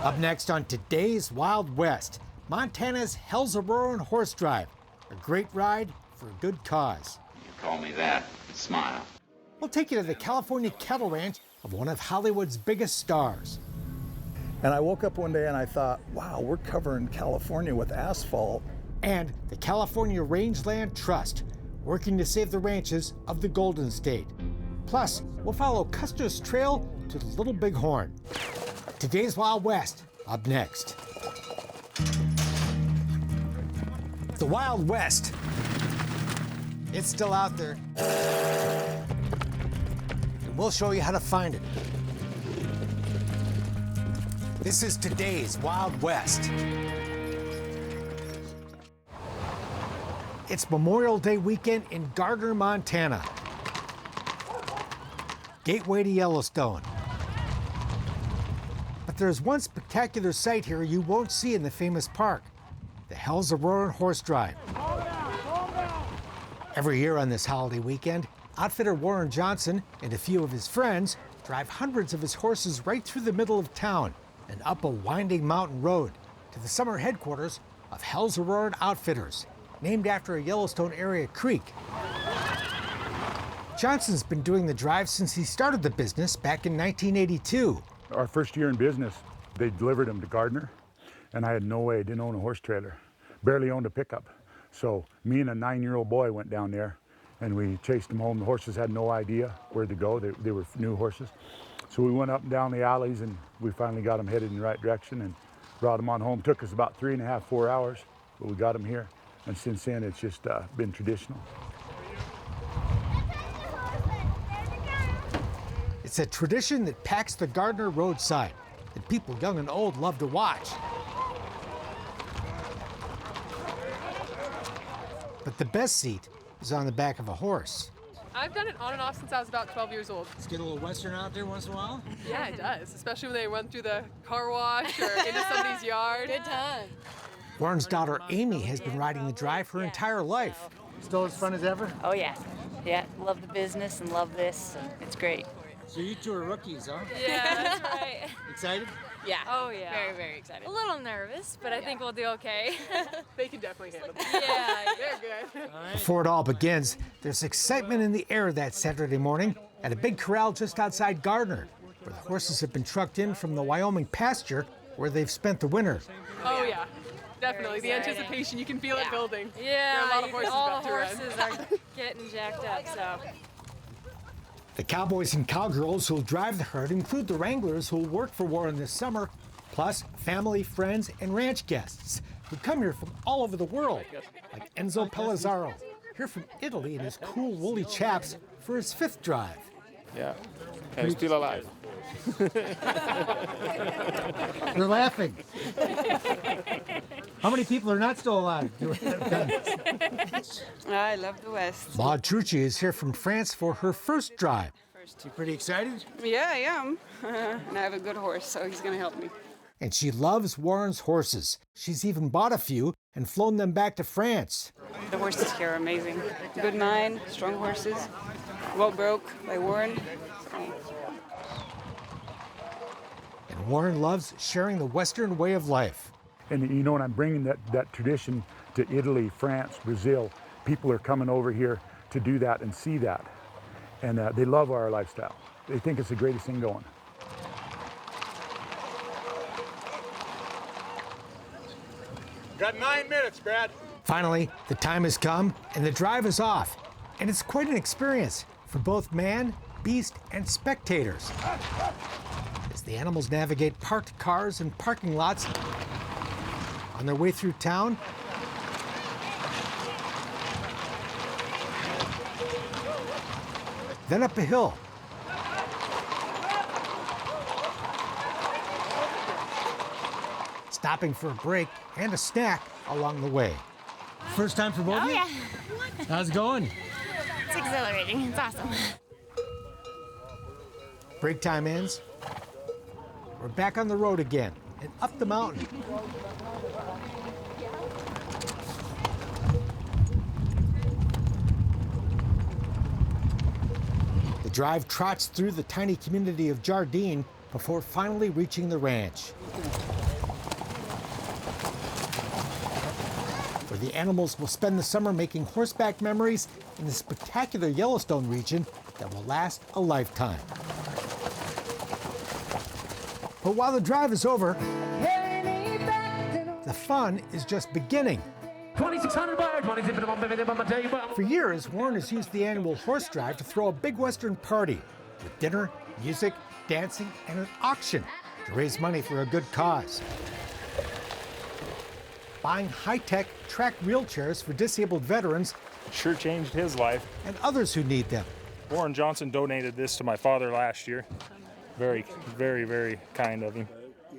Up next on today's Wild West, Montana's Hell's A-Roarin' Horse Drive. A great ride for a good cause. You call me that, smile. We'll take you to the California cattle ranch of one of Hollywood's biggest stars. And I woke up one day and I thought, wow, we're covering California with asphalt. And the California Rangeland Trust, working to save the ranches of the Golden State. Plus, we'll follow Custer's Trail to the Little Bighorn. Today's Wild West, up next. The Wild West. It's still out there. And we'll show you how to find it. This is today's Wild West. It's Memorial Day weekend in Gardner, Montana. Gateway to Yellowstone. But there's one spectacular sight here you won't see in the famous park, the Hell's A-Roarin' Horse Drive. Every year on this holiday weekend, outfitter Warren Johnson and a few of his friends drive hundreds of his horses right through the middle of town and up a winding mountain road to the summer headquarters of Hell's A-Roarin' Outfitters, named after a Yellowstone area creek. Johnson's been doing the drive since he started the business back in 1982. Our first year in business, they delivered them to Gardner, and I had no way, didn't own a horse trailer, barely owned a pickup. So me and a 9-year-old boy went down there and we chased them home. The horses had no idea where to go. They were new horses. So we went up and down the alleys and we finally got them headed in the right direction and brought them on home. Took us about 3.5, 4 hours, but we got them here. And since then, it's just been traditional. It's a tradition that packs the Gardner roadside that people young and old love to watch. But the best seat is on the back of a horse. I've done it on and off since I was about 12 years old. Let's get a little Western out there once in a while. Yeah, it does, especially when they run through the car wash or into somebody's yard. Good time. Warren's daughter Amy has been riding the drive her entire life. Still as fun as ever? Oh yeah, yeah. Love the business and love this. And it's great. So you two are rookies, huh? Yeah, that's right. Excited? Yeah. Oh yeah. Very, very excited. A little nervous, but I think we'll do okay. They can definitely handle it. Yeah. They're good. Before it all begins, there's excitement in the air that Saturday morning at a big corral just outside Gardner, where the horses have been trucked in from the Wyoming pasture where they've spent the winter. Oh yeah, definitely. The anticipation, you can feel it building. Yeah. There are a lot of horses all about to run. horses are getting jacked up, so. The cowboys and cowgirls who'll drive the herd include the wranglers who'll work for Warren this summer, plus family, friends, and ranch guests who come here from all over the world, like Enzo Pellizzaro, here from Italy in his cool woolly chaps for his 5th drive. Yeah, and still alive. They're laughing. How many people are not still alive? I love the West. Maud Trucci is here from France for her 1st drive. You pretty excited? Yeah, I am. And I have a good horse, so he's going to help me. And she loves Warren's horses. She's even bought a few and flown them back to France. The horses here are amazing. Good mind, strong horses. Well broke by Warren. And Warren loves sharing the Western way of life. And you know, when I'm bringing that tradition to Italy, France, Brazil, people are coming over here to do that and see that. And they love our lifestyle. They think it's the greatest thing going. Got 9 minutes, Brad. Finally, the time has come and the drive is off. And it's quite an experience for both man, beast, and spectators. As the animals navigate parked cars and parking lots on their way through town, then up a hill. Stopping for a break and a snack along the way. First time for both of you? Yeah. How's it going? It's exhilarating. It's awesome. Break time ends. We're back on the road again and up the mountain. The drive trots through the tiny community of Jardine before finally reaching the ranch. where the animals will spend the summer making horseback memories in the spectacular Yellowstone region that will last a lifetime. But while the drive is over, the fun is just beginning. 2,600 For years, Warren has used the annual horse drive to throw a big Western party with dinner, music, dancing, and an auction to raise money for a good cause. Buying high-tech track wheelchairs for disabled veterans sure changed his life. and others who need them. Warren Johnson donated this to my father last year. Very, very, very kind of him.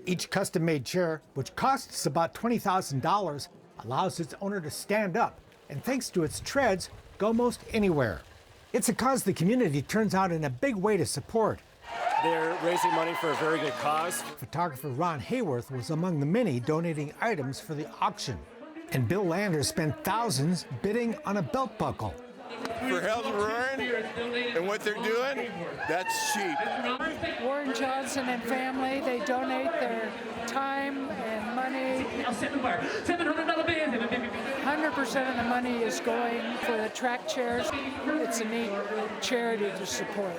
Each custom-made chair, which costs about $20,000, allows its owner to stand up, and thanks to its treads, go most anywhere. It's a cause the community turns out in a big way to support. They're raising money for a very good cause. Photographer Ron Hayworth was among the many donating items for the auction. And Bill Landers spent thousands bidding on a belt buckle. For Hell's Roaring and what they're doing, that's cheap. Warren Johnson and family, they donate their time and money. 100% of the money is going for the track chairs. It's a neat charity to support.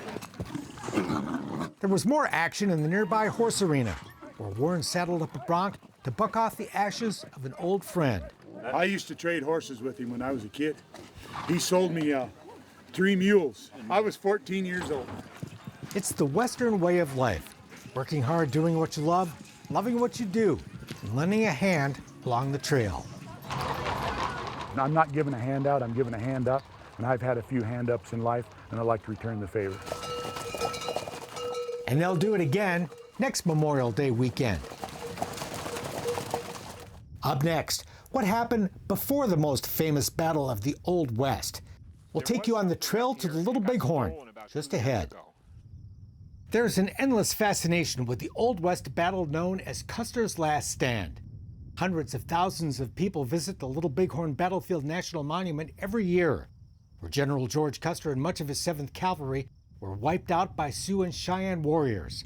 There was more action in the nearby horse arena, where Warren saddled up a bronc to buck off the ashes of an old friend. I used to trade horses with him when I was a kid. He sold me 3 mules. I was 14 years old. It's the Western way of life, working hard, doing what you love, loving what you do, and lending a hand along the trail. I'm not giving a handout, I'm giving a hand up, and I've had a few hand ups in life, and I'd like to return the favor. And they'll do it again next Memorial Day weekend. Up next, what happened before the most famous battle of the Old West? We'll take you on the trail to the Little Bighorn, just ahead. There's an endless fascination with the Old West battle known as Custer's Last Stand. Hundreds of thousands of people visit the Little Bighorn Battlefield National Monument every year, where General George Custer and much of his 7th Cavalry were wiped out by Sioux and Cheyenne warriors.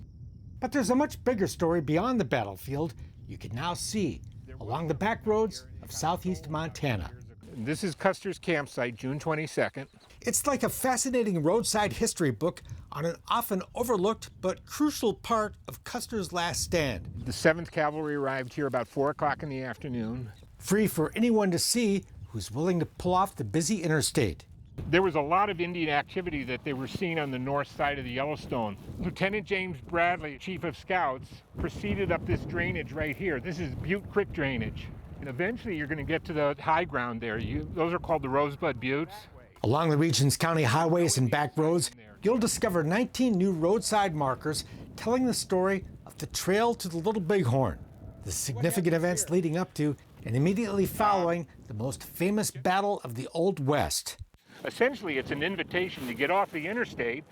But there's a much bigger story beyond the battlefield you can now see along the back roads of southeast Montana. This is Custer's campsite, June 22nd. It's like a fascinating roadside history book on an often overlooked but crucial part of Custer's Last Stand. The 7th Cavalry arrived here about 4 o'clock in the afternoon. Free for anyone to see who's willing to pull off the busy interstate. There was a lot of Indian activity that they were seeing on the north side of the Yellowstone. Lieutenant James Bradley, Chief of Scouts, proceeded up this drainage right here. This is Butte Creek drainage. And eventually you're going to get to the high ground there. Those are called the Rosebud Buttes. Along the region's county highways and back roads, you'll discover 19 new roadside markers telling the story of the trail to the Little Bighorn, the significant events leading up to and immediately following the most famous battle of the Old West. Essentially, it's an invitation to get off the interstate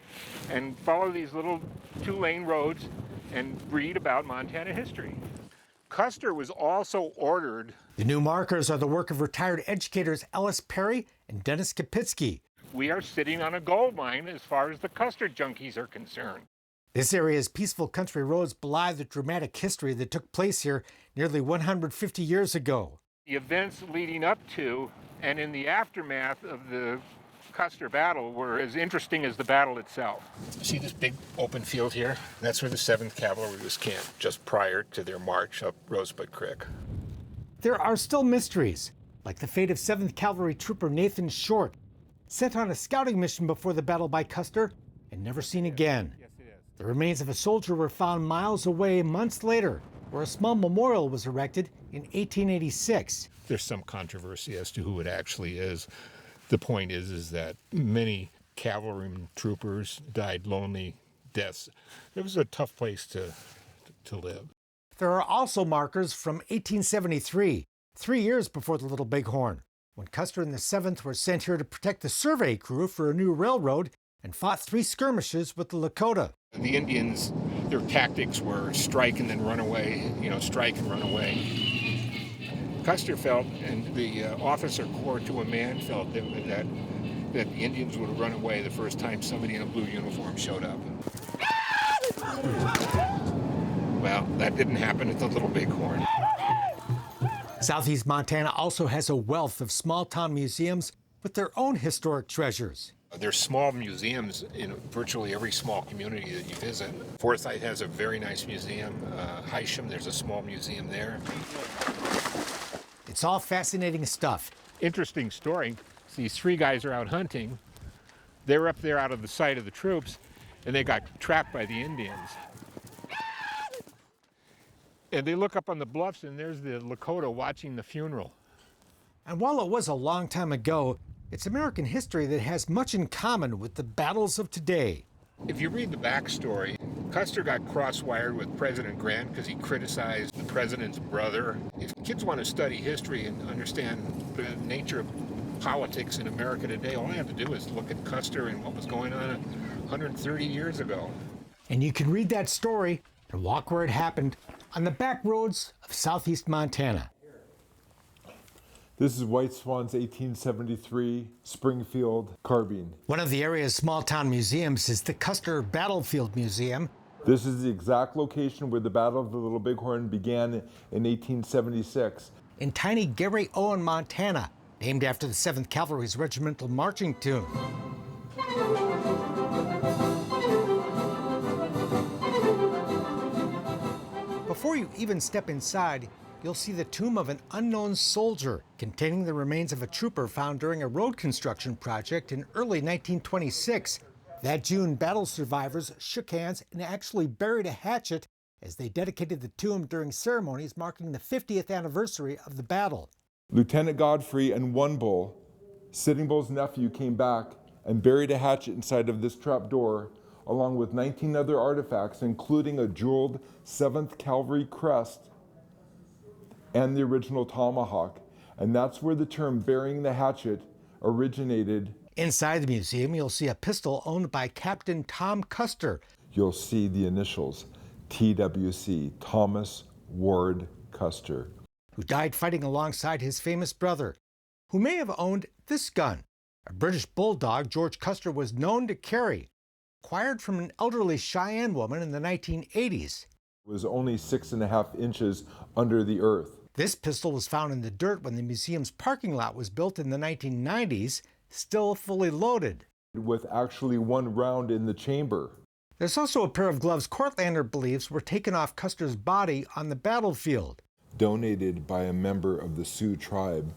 and follow these little 2-lane roads and read about Montana history. Custer was also ordered. The new markers are the work of retired educators Ellis Perry and Dennis Kapitsky. We are sitting on a gold mine as far as the Custer junkies are concerned. This area's peaceful country roads belie the dramatic history that took place here nearly 150 years ago. The events leading up to and in the aftermath of the Custer battle were as interesting as the battle itself. See this big open field here? That's where the 7th Cavalry was camped just prior to their march up Rosebud Creek. There are still mysteries, like the fate of 7th Cavalry Trooper Nathan Short, sent on a scouting mission before the battle by Custer and never seen again. The remains of a soldier were found miles away months later, where a small memorial was erected in 1886. There's some controversy as to who it actually is. The point is that many cavalrymen, troopers died lonely deaths. It was a tough place to live. There are also markers from 1873, 3 years before the Little Bighorn, when Custer and the 7th were sent here to protect the survey crew for a new railroad and fought 3 skirmishes with the Lakota. The Indians, their tactics were strike and then run away, strike and run away. Custer felt, and the officer corps to a man felt that the Indians would run away the first time somebody in a blue uniform showed up. Well, that didn't happen at the Little Bighorn. Southeast Montana also has a wealth of small-town museums with their own historic treasures. There's small museums in virtually every small community that you visit. Forsyth has a very nice museum. Hysham, there's a small museum there. It's all fascinating stuff. Interesting story. These three guys are out hunting. They were up there out of the sight of the troops, and they got trapped by the Indians. And they look up on the bluffs, and there's the Lakota watching the funeral. And while it was a long time ago, it's American history that has much in common with the battles of today. If you read the backstory, Custer got cross-wired with President Grant because he criticized the president's brother. If kids want to study history and understand the nature of politics in America today, all they have to do is look at Custer and what was going on 130 years ago. And you can read that story and walk where it happened on the back roads of Southeast Montana. This is White Swan's 1873 Springfield carbine. One of the area's small-town museums is the Custer Battlefield Museum. This is the exact location where the Battle of the Little Bighorn began in 1876. In tiny Garryowen, Montana, named after the 7th Cavalry's regimental marching tune. Before you even step inside, you'll see the tomb of an unknown soldier containing the remains of a trooper found during a road construction project in early 1926. That June, battle survivors shook hands and actually buried a hatchet as they dedicated the tomb during ceremonies marking the 50th anniversary of the battle. Lieutenant Godfrey and One Bull, Sitting Bull's nephew, came back and buried a hatchet inside of this trapdoor, along with 19 other artifacts, including a jeweled 7th Cavalry crest and the original tomahawk. And that's where the term burying the hatchet originated. Inside the museum, you'll see a pistol owned by Captain Tom Custer. You'll see the initials, TWC, Thomas Ward Custer, who died fighting alongside his famous brother, who may have owned this gun, a British bulldog George Custer was known to carry, acquired from an elderly Cheyenne woman in the 1980s. It was only 6.5 inches under the earth. This pistol was found in the dirt when the museum's parking lot was built in the 1990s, still fully loaded. With actually one round in the chamber. There's also a pair of gloves Courtlander believes were taken off Custer's body on the battlefield. Donated by a member of the Sioux tribe.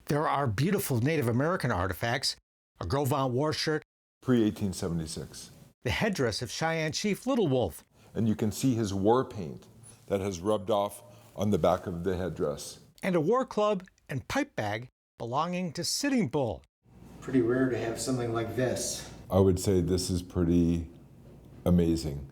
There are beautiful Native American artifacts, a Gros Ventre war shirt, pre-1876. The headdress of Cheyenne Chief Little Wolf. And you can see his war paint that has rubbed off on the back of the headdress. And a war club and pipe bag belonging to Sitting Bull. Pretty rare to have something like this. I would say this is pretty amazing.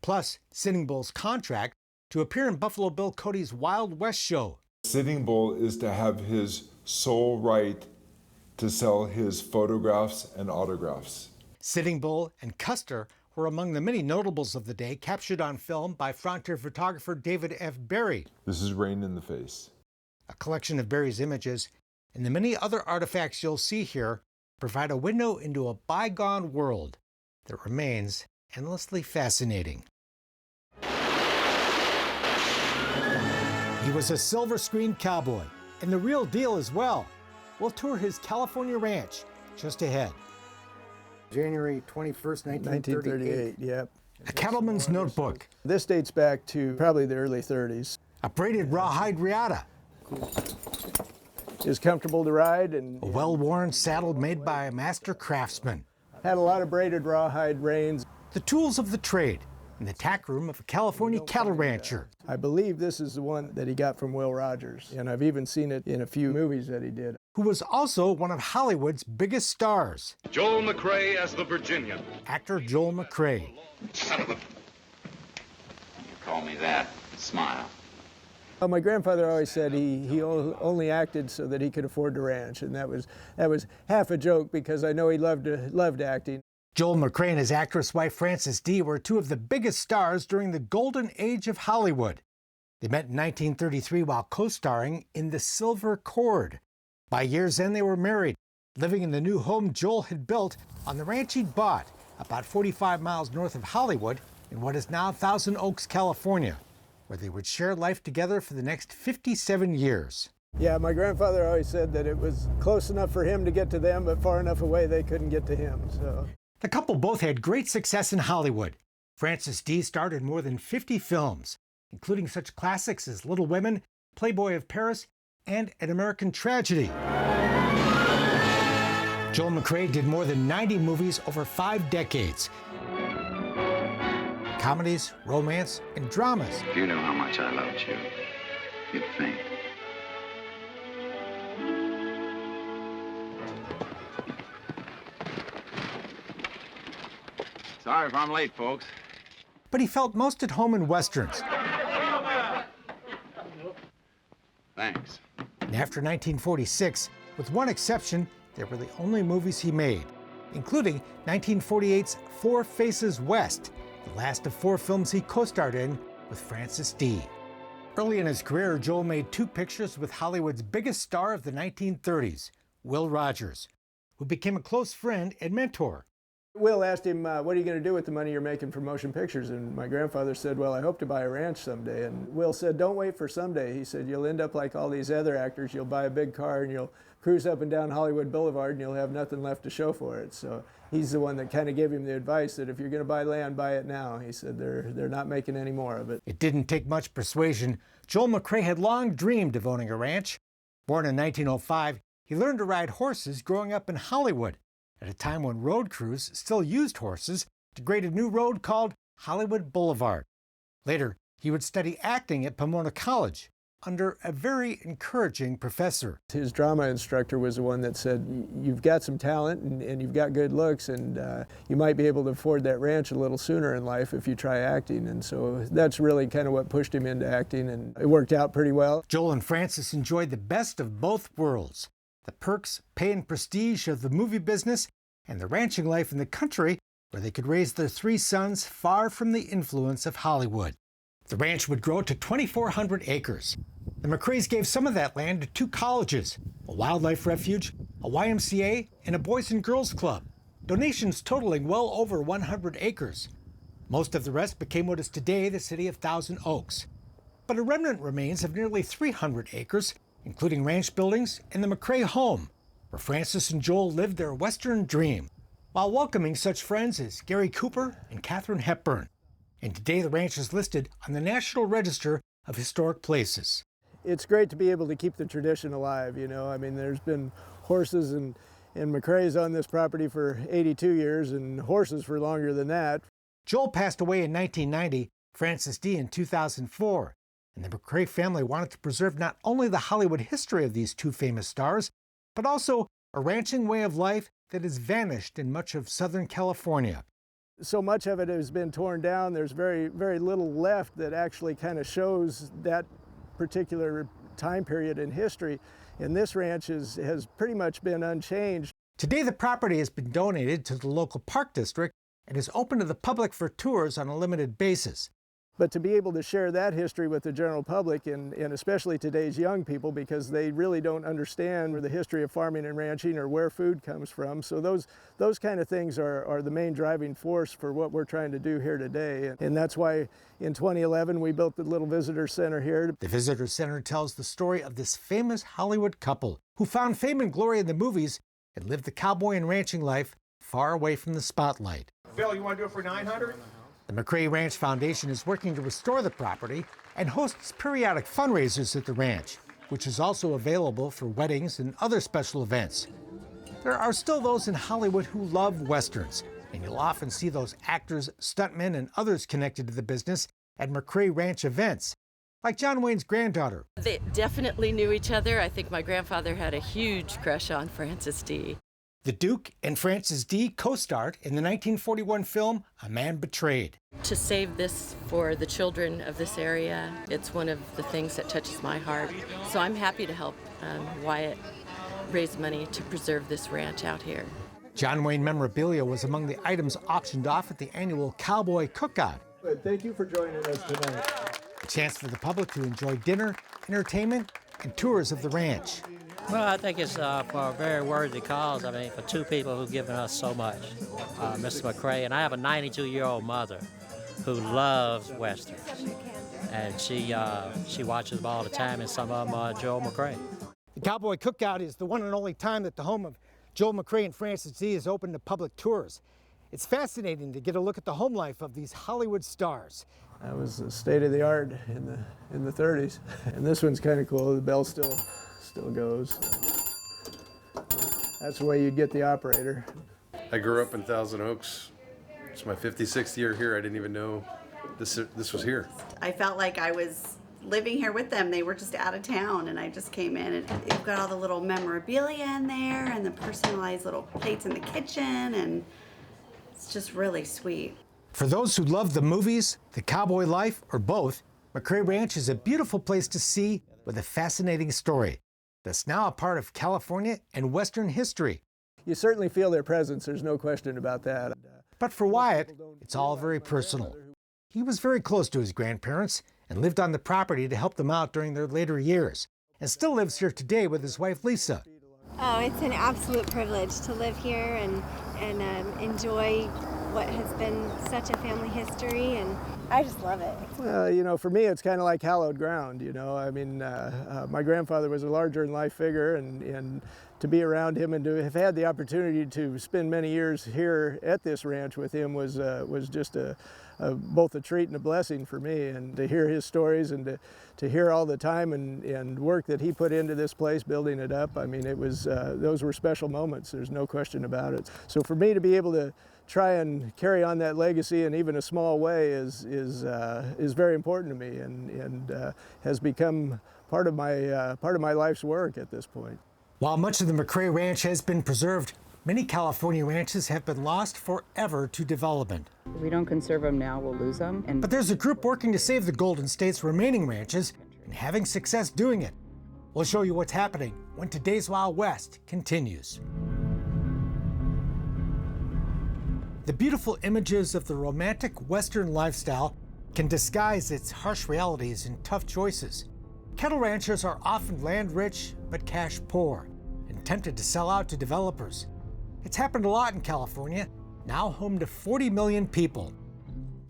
Plus, Sitting Bull's contract to appear in Buffalo Bill Cody's Wild West show. Sitting Bull is to have his sole right to sell his photographs and autographs. Sitting Bull and Custer were among the many notables of the day captured on film by frontier photographer David F. Berry. This is Rain in the Face. A collection of Berry's images and the many other artifacts you'll see here provide a window into a bygone world that remains endlessly fascinating. He was a silver screen cowboy, and the real deal as well. We'll tour his California ranch just ahead. January 21st, 1938. Yep. A cattleman's notebook. This dates back to probably the early 30s. A braided rawhide riata. Is comfortable to ride and a well-worn saddle made by a master craftsman. Had a lot of braided rawhide reins. The tools of the trade in the tack room of a California cattle rancher. I believe this is the one that he got from Will Rogers, and I've even seen it in a few movies that he did. Who was also one of Hollywood's biggest stars. Joel McCrea as the Virginian. Actor Joel McCrea. Son of a... You call me that, smile. Well, my grandfather always said he only acted so that he could afford to ranch, and that was half a joke because I know he loved acting. Joel McCrea and his actress wife Frances Dee were two of the biggest stars during the golden age of Hollywood. They met in 1933 while co-starring in The Silver Cord. By year's end, they were married, living in the new home Joel had built on the ranch he'd bought about 45 miles north of Hollywood in what is now Thousand Oaks, California, where they would share life together for the next 57 years. Yeah, my grandfather always said that it was close enough for him to get to them, but far enough away they couldn't get to him. So the couple both had great success in Hollywood. Francis D. starred in more than 50 films, including such classics as Little Women, Playboy of Paris, and An American Tragedy. Joel McCrea did more than 90 movies over 5 decades. Comedies, romance, and dramas. If you knew how much I loved you, you'd faint. Sorry if I'm late, folks. But he felt most at home in Westerns. Thanks. And after 1946, with one exception, they were the only movies he made, including 1948's Four Faces West, the last of 4 films he co-starred in with Francis D. Early in his career, Joel made 2 pictures with Hollywood's biggest star of the 1930s, Will Rogers, who became a close friend and mentor. Will asked him, what are you going to do with the money you're making from motion pictures? And my grandfather said, well, I hope to buy a ranch someday. And Will said, don't wait for someday. He said, you'll end up like all these other actors. You'll buy a big car and you'll cruise up and down Hollywood Boulevard and you'll have nothing left to show for it. So he's the one that kind of gave him the advice that if you're going to buy land, buy it now. He said they're not making any more of it. It didn't take much persuasion. Joel McCrea had long dreamed of owning a ranch. Born in 1905, he learned to ride horses growing up in Hollywood, at a time when road crews still used horses to grade a new road called Hollywood Boulevard. Later, he would study acting at Pomona College under a very encouraging professor. His drama instructor was the one that said, you've got some talent and you've got good looks and you might be able to afford that ranch a little sooner in life if you try acting. And so that's really kind of what pushed him into acting, and it worked out pretty well. Joel and Francis enjoyed the best of both worlds: the perks, pay, and prestige of the movie business, and the ranching life in the country where they could raise their 3 sons far from the influence of Hollywood. The ranch would grow to 2,400 acres. The McCreas gave some of that land to 2 colleges, a wildlife refuge, a YMCA, and a Boys and Girls Club, donations totaling well over 100 acres. Most of the rest became what is today the city of Thousand Oaks. But a remnant remains of nearly 300 acres, including ranch buildings and the McCrea home, where Francis and Joel lived their Western dream, while welcoming such friends as Gary Cooper and Katharine Hepburn. And today the ranch is listed on the National Register of Historic Places. It's great to be able to keep the tradition alive, you know. I mean, there's been horses and McCreas on this property for 82 years and horses for longer than that. Joel passed away in 1990, Francis D. in 2004, and the McCrea family wanted to preserve not only the Hollywood history of these 2 famous stars, but also a ranching way of life that has vanished in much of Southern California. So much of it has been torn down. There's very, very little left that actually kind of shows that particular time period in history. And this ranch has pretty much been unchanged. Today, the property has been donated to the local park district and is open to the public for tours on a limited basis. But to be able to share that history with the general public, and especially today's young people, because they really don't understand the history of farming and ranching or where food comes from. So those kind of things are the main driving force for what we're trying to do here today. And that's why in 2011 we built the little visitor center here. The visitor center tells the story of this famous Hollywood couple who found fame and glory in the movies and lived the cowboy and ranching life far away from the spotlight. Bill, you want to do it for 900? The McCrea Ranch Foundation is working to restore the property and hosts periodic fundraisers at the ranch, which is also available for weddings and other special events. There are still those in Hollywood who love Westerns, and you'll often see those actors, stuntmen, and others connected to the business at McCrea Ranch events, like John Wayne's granddaughter. They definitely knew each other. I think my grandfather had a huge crush on Francis D. The Duke and Francis D. co-starred in the 1941 film A Man Betrayed. To save this for the children of this area, it's one of the things that touches my heart. So I'm happy to help Wyatt raise money to preserve this ranch out here. John Wayne memorabilia was among the items auctioned off at the annual Cowboy Cookout. Thank you for joining us tonight. A chance for the public to enjoy dinner, entertainment, and tours of the ranch. Well, I think it's for a very worthy cause. I mean, for 2 people who've given us so much, Mr. McCrea, and I have a 92-year-old mother who loves Westerns, and she watches them all the time, and some of them are Joel McCrea. Cowboy Cookout is the one and only time that the home of Joel McCrea and Frances Z is open to public tours. It's fascinating to get a look at the home life of these Hollywood stars. That was the state of the art in the 30s. And this one's kind of cool. The bell still goes. That's the way you'd get the operator. I grew up in Thousand Oaks. It's my 56th year here. I didn't even know this was here. I felt like I was living here with them. They were just out of town, and I just came in, and you've got all the little memorabilia in there and the personalized little plates in the kitchen, and it's just really sweet. For those who love the movies, the cowboy life, or both, McCrea Ranch is a beautiful place to see with a fascinating story that's now a part of California and Western history. You certainly feel their presence, there's no question about that. But for Wyatt, it's all very personal. He was very close to his grandparents and lived on the property to help them out during their later years, and still lives here today with his wife, Lisa. Oh, it's an absolute privilege to live here and enjoy what has been such a family history, and I just love it. Well, you know, for me, it's kind of like hallowed ground, you know. I mean, my grandfather was a larger-than-life figure, and to be around him and to have had the opportunity to spend many years here at this ranch with him was just both a treat and a blessing for me. And to hear his stories and to hear all the time and work that he put into this place, building it up, I mean, it was those were special moments. There's no question about it. So for me to be able to try and carry on that legacy in even a small way is very important to me, and has become part of my life's work at this point. While much of the McCrea Ranch has been preserved, many California ranches have been lost forever to development. If we don't conserve them now, we'll lose them. But there's a group working to save the Golden State's remaining ranches and having success doing it. We'll show you what's happening when today's Wild West continues. The beautiful images of the romantic Western lifestyle can disguise its harsh realities and tough choices. Cattle ranchers are often land-rich but cash-poor and tempted to sell out to developers. It's happened a lot in California, now home to 40 million people.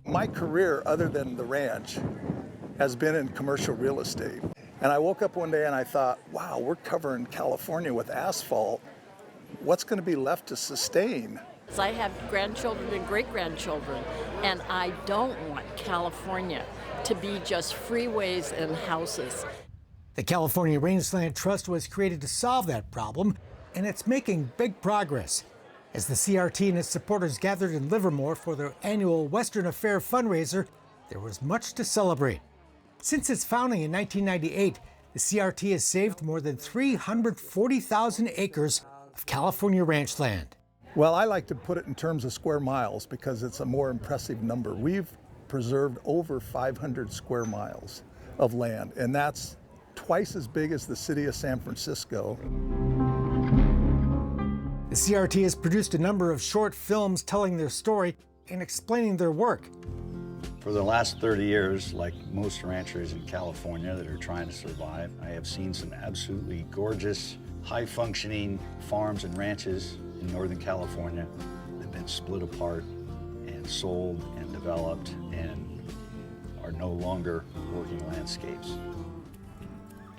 My career, other than the ranch, has been in commercial real estate. And I woke up one day and I thought, wow, we're covering California with asphalt. What's going to be left to sustain? I have grandchildren and great-grandchildren, and I don't want California to be just freeways and houses. The California Rangeland Trust was created to solve that problem, and it's making big progress. As the CRT and its supporters gathered in Livermore for their annual Western Affair fundraiser, there was much to celebrate. Since its founding in 1998, the CRT has saved more than 340,000 acres of California ranch land. Well, I like to put it in terms of square miles because it's a more impressive number. We've preserved over 500 square miles of land, and that's twice as big as the city of San Francisco. The CRT has produced a number of short films telling their story and explaining their work. For the last 30 years, like most ranchers in California that are trying to survive, I have seen some absolutely gorgeous, high-functioning farms and ranches in Northern California that have been split apart and sold and developed and are no longer working landscapes.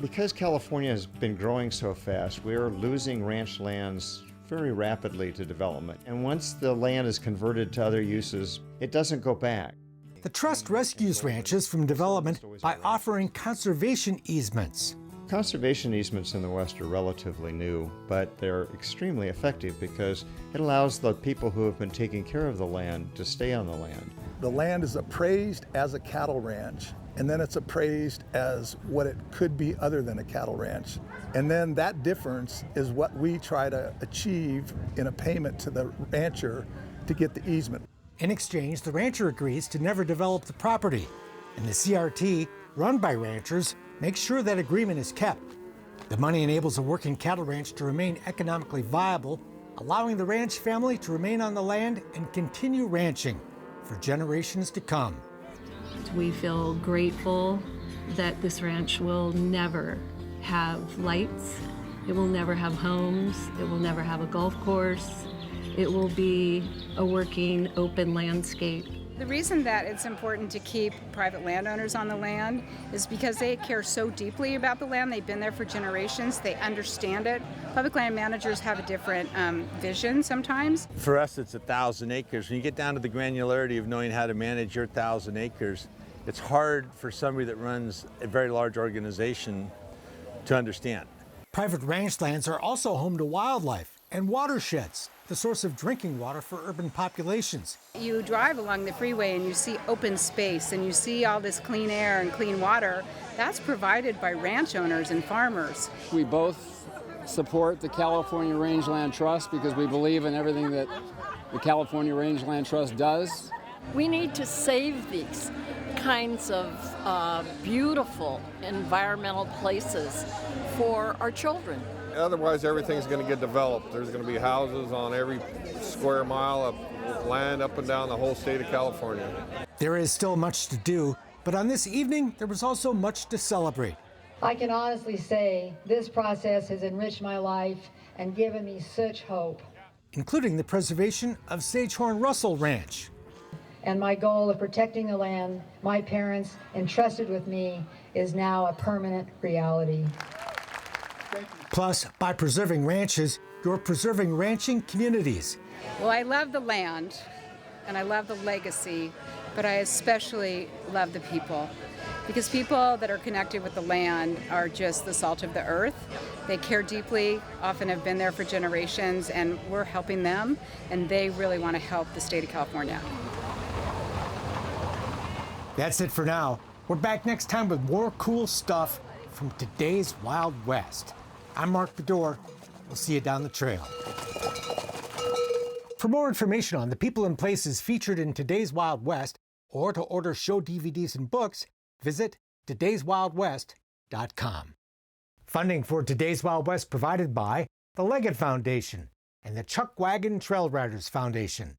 Because California has been growing so fast, we're losing ranch lands very rapidly to development. And once the land is converted to other uses, it doesn't go back. The Trust rescues ranches from development by offering conservation easements. Conservation easements in the West are relatively new, but they're extremely effective because it allows the people who have been taking care of the land to stay on the land. The land is appraised as a cattle ranch, and then it's appraised as what it could be other than a cattle ranch. And then that difference is what we try to achieve in a payment to the rancher to get the easement. In exchange, the rancher agrees to never develop the property, and the CRT, run by ranchers, makes sure that agreement is kept. The money enables a working cattle ranch to remain economically viable, allowing the ranch family to remain on the land and continue ranching for generations to come. We feel grateful that this ranch will never have lights, it will never have homes, it will never have a golf course. It will be a working, open landscape The reason that it's important to keep private landowners on the land is because they care so deeply about the land. They've been there for generations. They understand it. Public land managers have a different vision sometimes. For us, it's 1,000 acres. When you get down to the granularity of knowing how to manage your 1,000 acres, it's hard for somebody that runs a very large organization to understand. Private ranch lands are also home to wildlife and watersheds, the source of drinking water for urban populations. You drive along the freeway and you see open space and you see all this clean air and clean water. That's provided by ranch owners and farmers. We both support the California Rangeland Trust because we believe in everything that the California Rangeland Trust does. We need to save these kinds of beautiful environmental places for our children. Otherwise, everything's going to get developed. There's going to be houses on every square mile of land up and down the whole state of California. There is still much to do, but on this evening, there was also much to celebrate. I can honestly say this process has enriched my life and given me such hope. Including the preservation of Sagehorn Russell Ranch. And my goal of protecting the land my parents entrusted with me is now a permanent reality. Plus, by preserving ranches, you're preserving ranching communities. Well, I love the land and I love the legacy, but I especially love the people. Because people that are connected with the land are just the salt of the earth. They care deeply, often have been there for generations, and we're helping them, and they really want to help the state of California. That's it for now. We're back next time with more cool stuff from today's Wild West. I'm Mark Bedore. We'll see you down the trail. For more information on the people and places featured in today's Wild West, or to order show DVDs and books, visit todayswildwest.com. Funding for Today's Wild West provided by the Leggett Foundation and the Chuck Wagon Trail Riders Foundation.